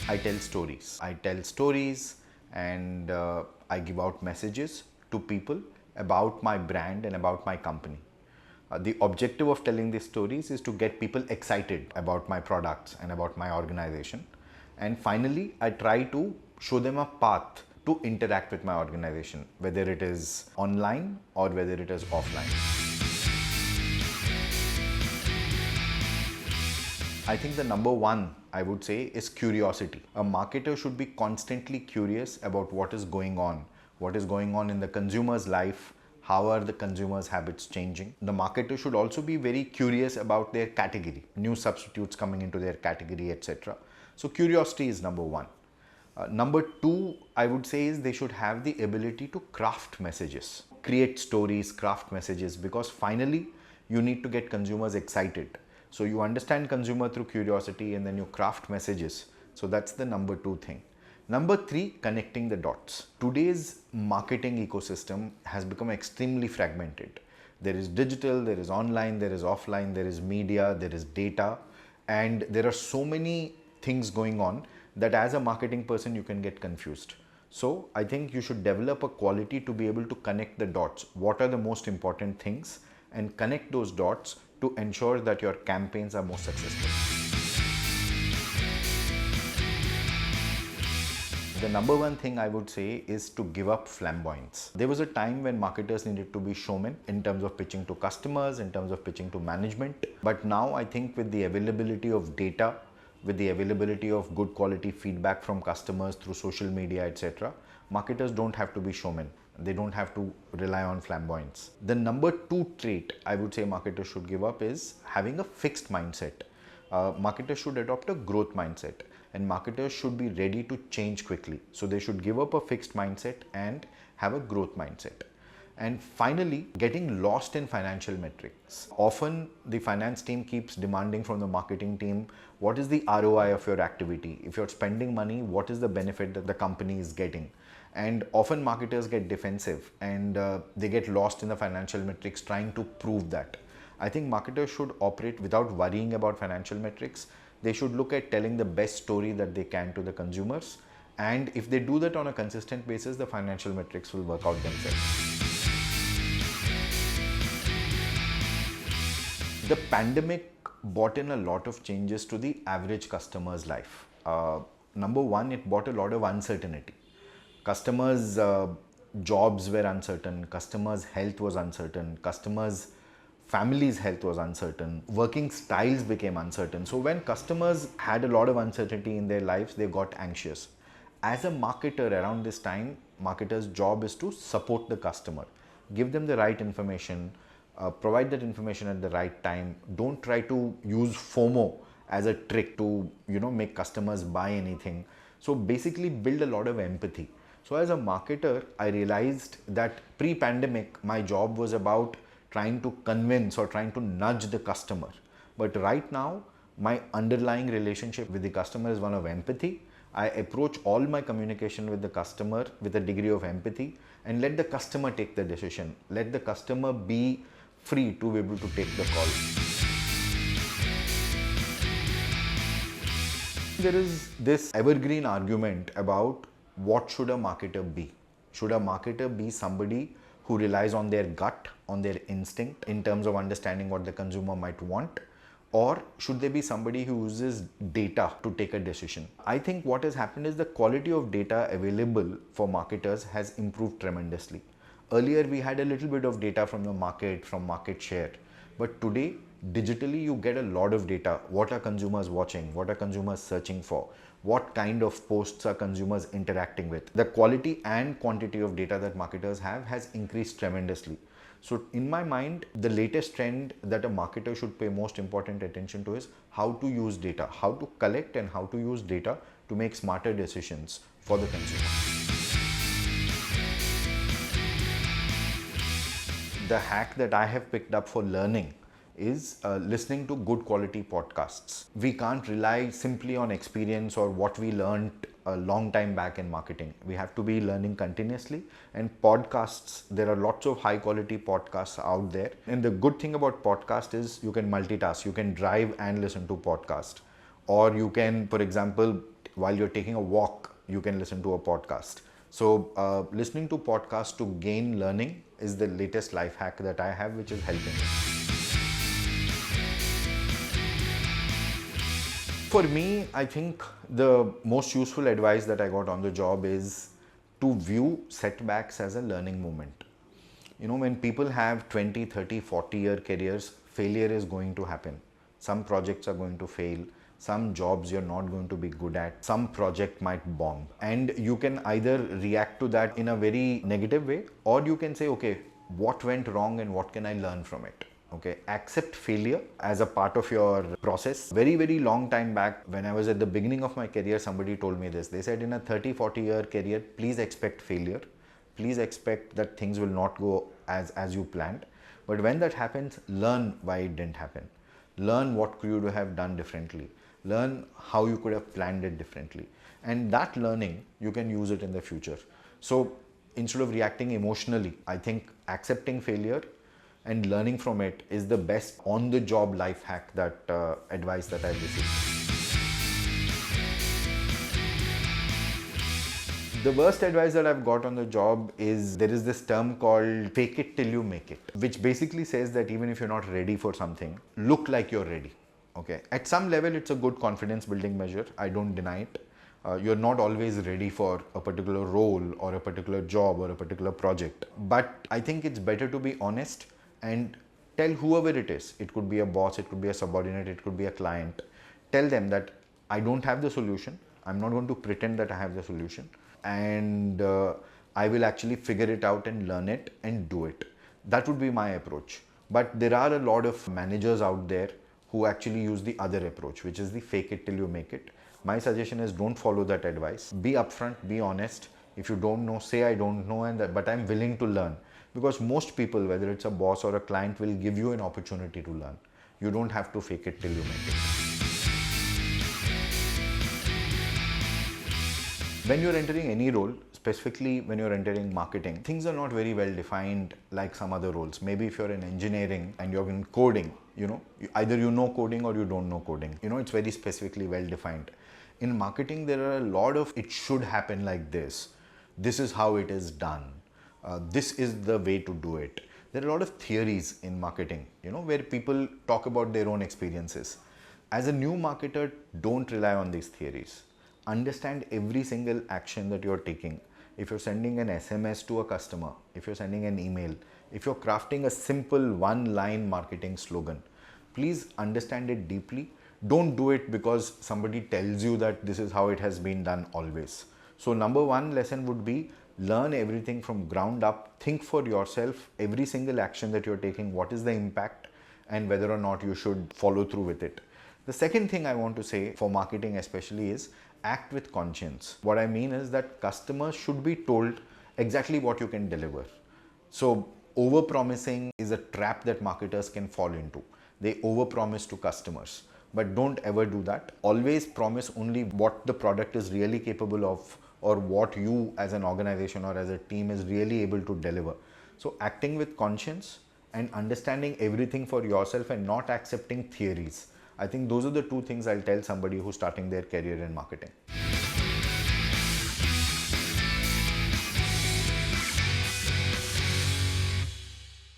I tell stories. I tell stories and I give out messages to people about my brand and about my company. The objective of telling these stories is to get people excited about my products and about my organization. And finally, I try to show them a path to interact with my organization, whether it is online or whether it is offline. I think the number one, I would say, is curiosity. A marketer should be constantly curious about what is going on in the consumer's life, how are the consumer's habits changing. The marketer should also be very curious about their category, new substitutes coming into their category, etc. So curiosity is number one. Number two, I would say, is they should have the ability to craft messages, create stories, craft messages, because finally you need to get consumers excited. So you understand consumer through curiosity and then you craft messages. So that's the number two thing. Number three, connecting the dots. Today's marketing ecosystem has become extremely fragmented. There is digital, there is online, there is offline, there is media, there is data, and there are so many things going on that as a marketing person you can get confused. So I think you should develop a quality to be able to connect the dots. What are the most important things? And connect those dots to ensure that your campaigns are more successful. The number one thing I would say is to give up flamboyance. There was a time when marketers needed to be showmen in terms of pitching to customers, in terms of pitching to management. But now I think with the availability of data, with the availability of good quality feedback from customers through social media, etc., marketers don't have to be showmen. They don't have to rely on flamboyance. The number two trait I would say marketers should give up is having a fixed mindset. Marketers should adopt a growth mindset, and marketers should be ready to change quickly. So they should give up a fixed mindset and have a growth mindset. And finally, getting lost in financial metrics. Often the finance team keeps demanding from the marketing team, what is the ROI of your activity? If you're spending money, what is the benefit that the company is getting? And often marketers get defensive and they get lost in the financial metrics trying to prove that. I think marketers should operate without worrying about financial metrics. They should look at telling the best story that they can to the consumers. And if they do that on a consistent basis, the financial metrics will work out themselves. The pandemic brought in a lot of changes to the average customer's life. Number one, it brought a lot of uncertainty. Customers' jobs were uncertain, customers' health was uncertain, customers' families' health was uncertain, working styles became uncertain. So when customers had a lot of uncertainty in their lives, they got anxious. As a marketer around this time, marketer's job is to support the customer, give them the right information, provide that information at the right time. Don't try to use FOMO as a trick to make customers buy anything. So basically build a lot of empathy. So as a marketer, I realized that pre-pandemic, my job was about trying to convince or trying to nudge the customer. But right now, my underlying relationship with the customer is one of empathy. I approach all my communication with the customer with a degree of empathy and let the customer take the decision. Let the customer be free to be able to take the call. There is this evergreen argument about what should a marketer be? Should a marketer be somebody who relies on their gut, on their instinct in terms of understanding what the consumer might want? Or should they be somebody who uses data to take a decision? I think what has happened is the quality of data available for marketers has improved tremendously. Earlier, we had a little bit of data from the market, from market share. But today, digitally, you get a lot of data. What are consumers watching? What are consumers searching for? What kind of posts are consumers interacting with? The quality and quantity of data that marketers have has increased tremendously. So in my mind, the latest trend that a marketer should pay most important attention to is how to use data, how to collect and how to use data to make smarter decisions for the consumer. The hack that I have picked up for learning is listening to good quality podcasts. We can't rely simply on experience or what we learned a long time back in marketing. We have to be learning continuously, and podcasts, there are lots of high quality podcasts out there. And the good thing about podcast is you can multitask. You can drive and listen to podcast, or you can, for example, while you're taking a walk, you can listen to a podcast. So listening to podcasts to gain learning is the latest life hack that I have, which is helping me. For me, I think the most useful advice that I got on the job is to view setbacks as a learning moment. You know, when people have 20, 30, 40-year careers, failure is going to happen. Some projects are going to fail. Some jobs you're not going to be good at. Some project might bomb. And you can either react to that in a very negative way, or you can say, okay, what went wrong and what can I learn from it? Okay, accept failure as a part of your process. Very, very long time back, when I was at the beginning of my career, somebody told me this. They said, in a 30, 40-year career, please expect failure. Please expect that things will not go as you planned. But when that happens, learn why it didn't happen. Learn what you could have done differently. Learn how you could have planned it differently. And that learning, you can use it in the future. So instead of reacting emotionally, I think accepting failure and learning from it is the best on-the-job life hack, that advice that I've received. The worst advice that I've got on the job is there is this term called fake it till you make it, which basically says that even if you're not ready for something, look like you're ready. Okay. At some level, it's a good confidence building measure. I don't deny it. You're not always ready for a particular role or a particular job or a particular project. But I think it's better to be honest and tell whoever it is. It could be a boss, it could be a subordinate, it could be a client. Tell them that I don't have the solution. I'm not going to pretend that I have the solution. And I will actually figure it out and learn it and do it. That would be my approach. But there are a lot of managers out there who actually use the other approach, which is the fake it till you make it. My suggestion is don't follow that advice. Be upfront, be honest. If you don't know, say I don't know, but I'm willing to learn. Because most people, whether it's a boss or a client, will give you an opportunity to learn. You don't have to fake it till you make it. When you're entering any role, specifically when you're entering marketing, things are not very well defined like some other roles. Maybe if you're in engineering and you're in coding, either you know coding or you don't know coding. It's very specifically well defined. In marketing, there are a lot of it should happen like this. This is how it is done. This is the way to do it. There are a lot of theories in marketing, where people talk about their own experiences. As a new marketer, don't rely on these theories. Understand every single action that you're taking. If you're sending an SMS to a customer, if you're sending an email, if you're crafting a simple one-line marketing slogan, please understand it deeply. Don't do it because somebody tells you that this is how it has been done always. So number one lesson would be learn everything from ground up. Think for yourself, every single action that you're taking, what is the impact and whether or not you should follow through with it. The second thing I want to say for marketing especially is act with conscience. What I mean is that customers should be told exactly what you can deliver. So over-promising is a trap that marketers can fall into. They over-promise to customers, but don't ever do that. Always promise only what the product is really capable of, or what you as an organization or as a team is really able to deliver. So acting with conscience and understanding everything for yourself and not accepting theories. I think those are the two things I'll tell somebody who's starting their career in marketing.